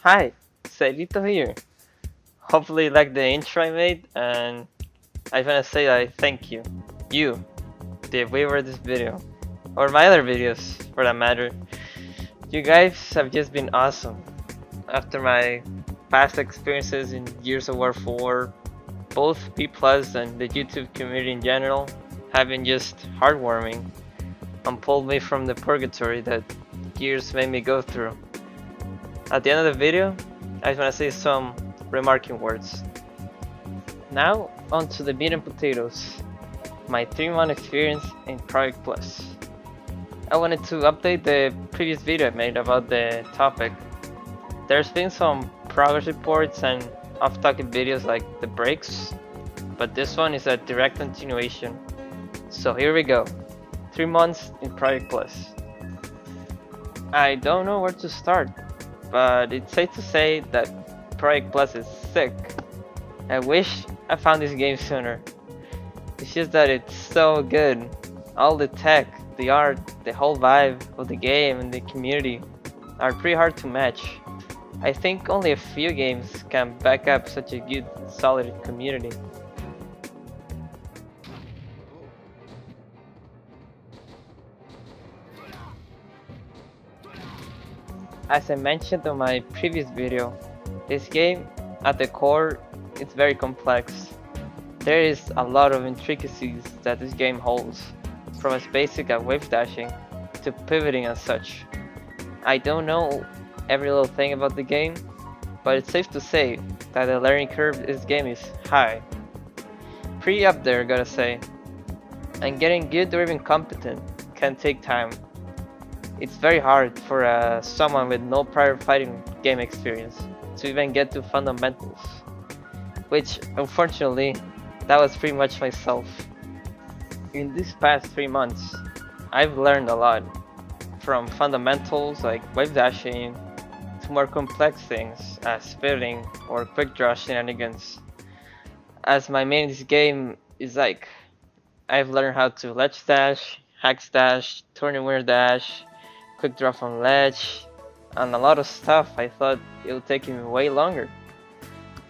Hi, Celito here. Hopefully you like the intro I made, and I wanna say I thank you. You, the viewer of this video, or my other videos for that matter. You guys have just been awesome. After my past experiences in Gears of War 4, both P Plus and the YouTube community in general have been just heartwarming and pulled me from the purgatory that Gears made me go through. At the end of the video, I just wanna say some remarking words. Now, on to the meat and potatoes, my 3-month experience in Project Plus. I wanted to update the previous video I made about the topic. There's been some progress reports and off-topic videos like the breaks, but this one is a direct continuation. So here we go, 3 months in Project Plus. I don't know where to start, but it's safe to say that Project Plus is sick. I wish I found this game sooner. It's just that it's so good. All the tech, the art, the whole vibe of the game and the community are pretty hard to match. I think only a few games can back up such a good, solid community. As I mentioned on my previous video, this game, at the core, it's very complex. There is a lot of intricacies that this game holds, from as basic as wave dashing to pivoting and such. I don't know every little thing about the game, but it's safe to say that the learning curve in this game is high. Pretty up there, gotta say. And getting good or even competent can take time. It's very hard for someone with no prior fighting game experience to even get to fundamentals, which unfortunately that was pretty much myself. In these past 3 months, I've learned a lot, from fundamentals like wave dashing to more complex things as spitting or quick draw shenanigans. As my main in this game is like, I've learned how to ledge dash, hex dash, tournament dash, quick draw from ledge, and a lot of stuff I thought it would take me way longer.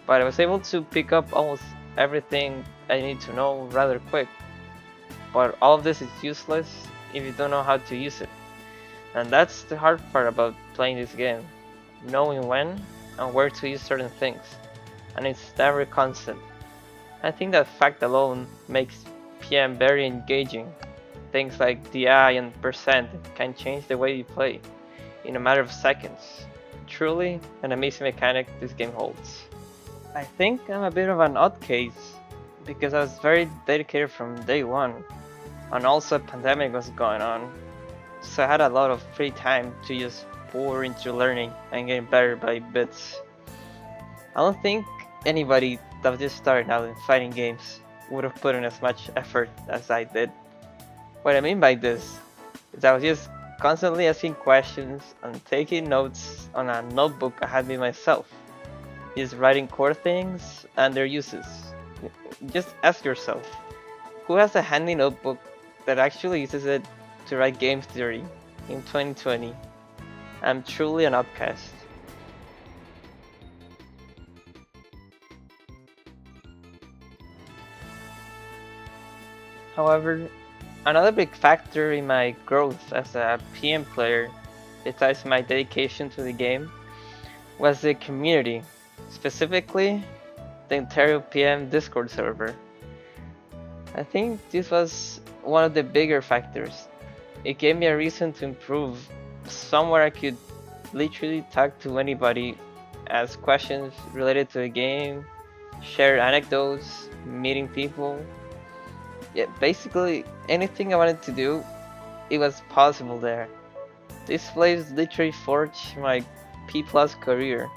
But I was able to pick up almost everything I need to know rather quick. But all of this is useless if you don't know how to use it. And that's the hard part about playing this game. Knowing when and where to use certain things. And it's never constant. I think that fact alone makes PM very engaging. Things like DI and percent can change the way you play in a matter of seconds. Truly an amazing mechanic this game holds. I think I'm a bit of an odd case because I was very dedicated from day one, and also a pandemic was going on, so I had a lot of free time to just pour into learning and getting better by bits. I don't think anybody that was just starting out in fighting games would have put in as much effort as I did. What I mean by this is I was just constantly asking questions and taking notes on a notebook I had made myself. Just writing core things and their uses. Just ask yourself, who has a handy notebook that actually uses it to write game theory in 2020? I'm truly an outcast. However, another big factor in my growth as a PM player, besides my dedication to the game, was the community, specifically the Ontario PM Discord server. I think this was one of the bigger factors. It gave me a reason to improve, somewhere I could literally talk to anybody, ask questions related to the game, share anecdotes, meeting people. Yeah, basically anything I wanted to do, it was possible there. This place literally forged my P plus career.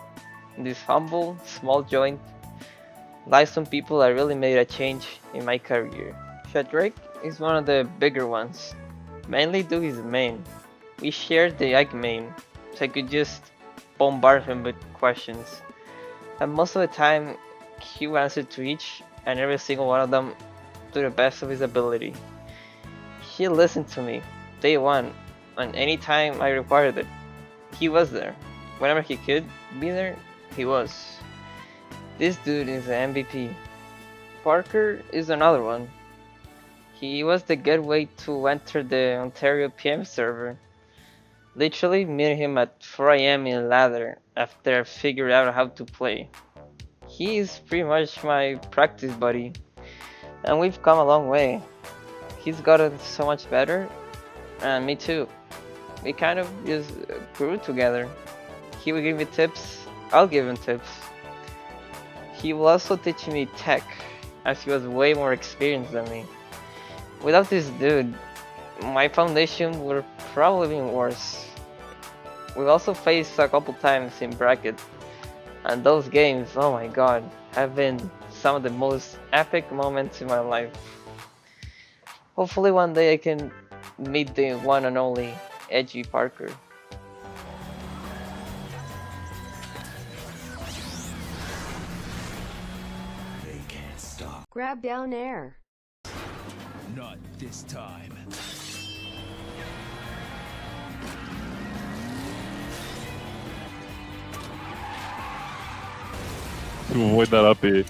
In this humble, small joint, lies some people that really made a change in my career. Shadrake is one of the bigger ones, mainly due to his main. We shared the Ike main, so I could just bombard him with questions. And most of the time, he would answer to each and every single one of them to the best of his ability. He listened to me, day one, and anytime I required it, he was there, whenever he could be there, he was. This dude is an MVP. Parker is another one. He was the gateway to enter the Ontario PM server. Literally meeting him at 4 AM in ladder after I figured out how to play. He is pretty much my practice buddy, and we've come a long way. He's gotten so much better, and me too. We kind of just grew together. He will give me tips, I'll give him tips. He will also teach me tech, as he was way more experienced than me. Without this dude, my foundation would probably been worse. We also faced a couple times in bracket, and those games, oh my god, have been some of the most epic moments in my life. Hopefully one day I can meet the one and only Edgy Parker. They can't stop. Grab down air. Not this time. To avoid that up B.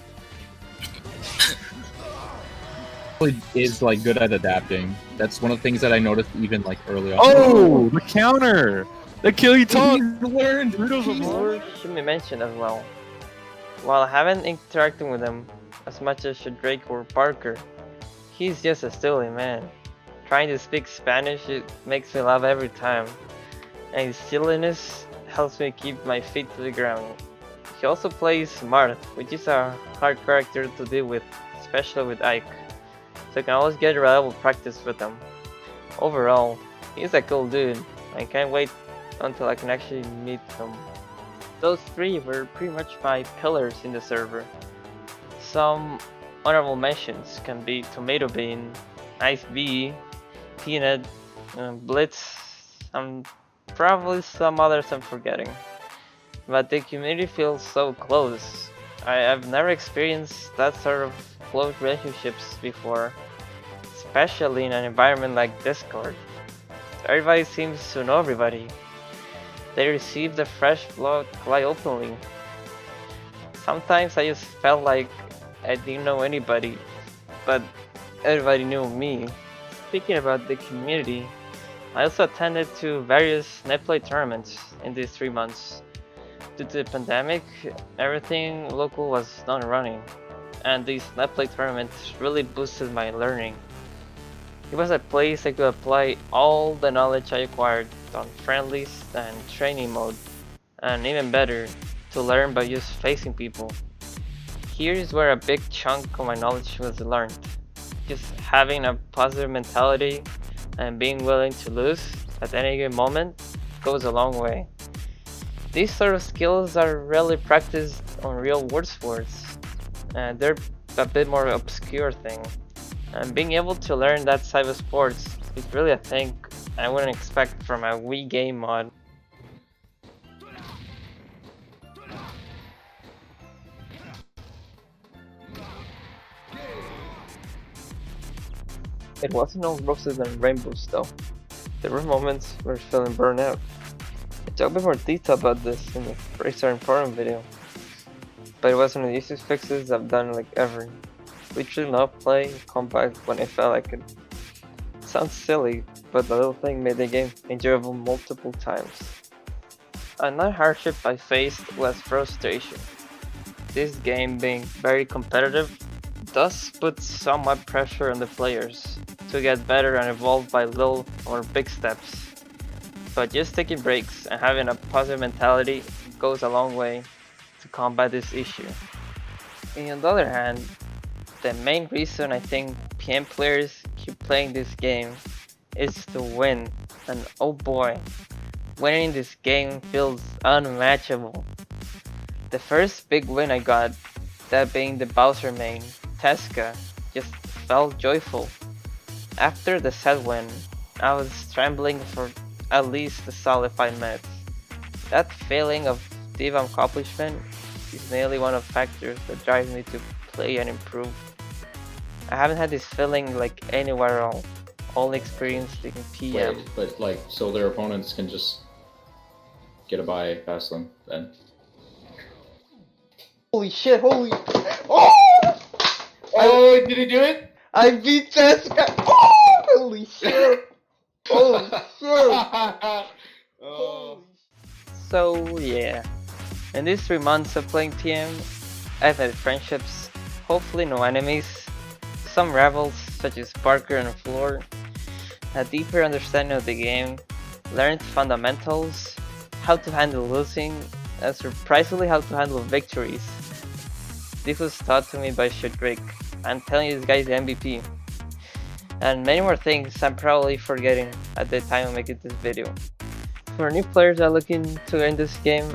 Is like good at adapting. That's one of the things that I noticed even like early on. Oh, the counter! The kill you talk! He's learned. Or should be mentioned as well. While I haven't interacted with him as much as Drake or Parker, he's just a silly man. Trying to speak Spanish, it makes me laugh every time, and his silliness helps me keep my feet to the ground. He also plays Marth, which is a hard character to deal with, especially with Ike, so I can always get reliable practice with him. Overall, he's a cool dude. I can't wait until I can actually meet him. Those three were pretty much my pillars in the server. Some honorable mentions can be Tomato Bean, Ice B, Peanut, Blitz, and probably some others I'm forgetting. But the community feels so close. I've never experienced that sort of close relationships before, especially in an environment like Discord. Everybody seems to know everybody. They receive the fresh blood quite openly. Sometimes I just felt like I didn't know anybody, but everybody knew me. Speaking about the community, I also attended to various NetPlay tournaments in these 3 months. Due to the pandemic, everything local was not running, and these NetPlay tournaments really boosted my learning. It was a place I could apply all the knowledge I acquired on friendlies and training mode, and even better, to learn by just facing people. Here is where a big chunk of my knowledge was learned. Just having a positive mentality and being willing to lose at any given moment goes a long way. These sort of skills are rarely practiced on real world sports, and they're a bit more obscure thing. And being able to learn that side of sports is really a thing I wouldn't expect from a Wii game mod. It wasn't all roses and rainbows though. There were moments where feeling burned out. I talk a bit more detail about this in the Racer and Forum video, but it was one of the easiest fixes I've done like ever. Literally not play and come back when I felt like it. Sounds silly, but the little thing made the game enjoyable multiple times. Another hardship I faced was frustration. This game being very competitive does put somewhat pressure on the players to get better and evolve by little or big steps. But just taking breaks and having a positive mentality goes a long way to combat this issue. And on the other hand, the main reason I think PM players keep playing this game is to win, and oh boy, winning this game feels unmatchable. The first big win I got, that being the Bowser main, Tesca, just felt joyful. After the set win, I was scrambling for at least a solid 5 minutes. That feeling of deep accomplishment is nearly one of the factors that drives me to play and improve. I haven't had this feeling like anywhere else, only experienced in PM. Wait, but like, so their opponents can just get a buy Fastlane then. Holy shit, holy... Oh! Oh, did he do it? I beat this guy! Oh! Holy shit! Holy shit! Oh. So, yeah. In these 3 months of playing TM, I've had friendships, hopefully no enemies, some rivals such as Parker and Floor, a deeper understanding of the game, learned fundamentals, how to handle losing, and surprisingly how to handle victories. This was taught to me by Shadrake. I'm telling you, this guy is the MVP. And many more things I'm probably forgetting at the time of making this video. For new players that are looking to learn this game,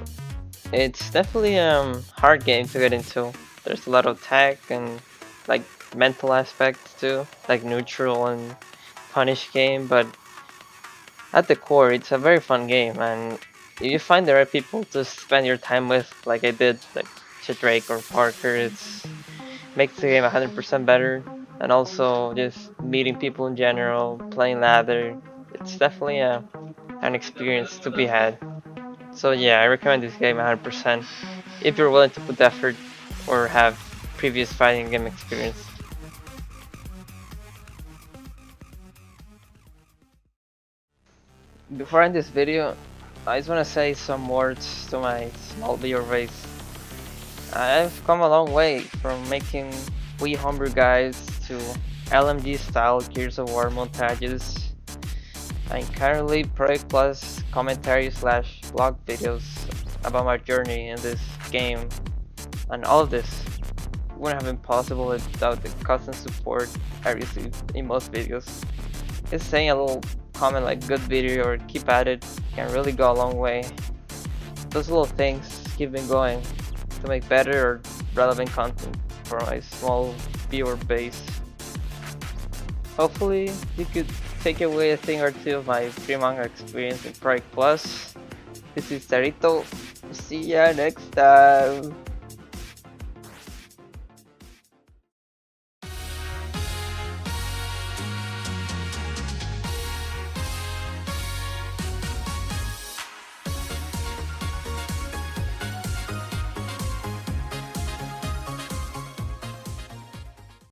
it's definitely a hard game to get into. There's a lot of tech and like mental aspects too, like neutral and punish game, but at the core it's a very fun game, and if you find the right people to spend your time with, like I did, like Shadrake or Parker, it's makes the game 100% better. And also just meeting people in general, playing ladder, it's definitely an experience to be had. So yeah, I recommend this game 100% if you're willing to put effort or have previous fighting game experience. Before I end this video, I just want to say some words to my small viewer base. I've come a long way from making Wii homebrew guides to LMG style Gears of War montages. I'm currently Project Plus commentary slash vlog videos about my journey in this game, and all of this wouldn't have been possible without the constant support I receive in most videos. Just saying a little comment like good video or keep at it can really go a long way. Those little things keep me going to make better or relevant content for my small viewer base. Hopefully you could take away a thing or two of my free manga experience in Project Plus. This is Sarito. See ya next time.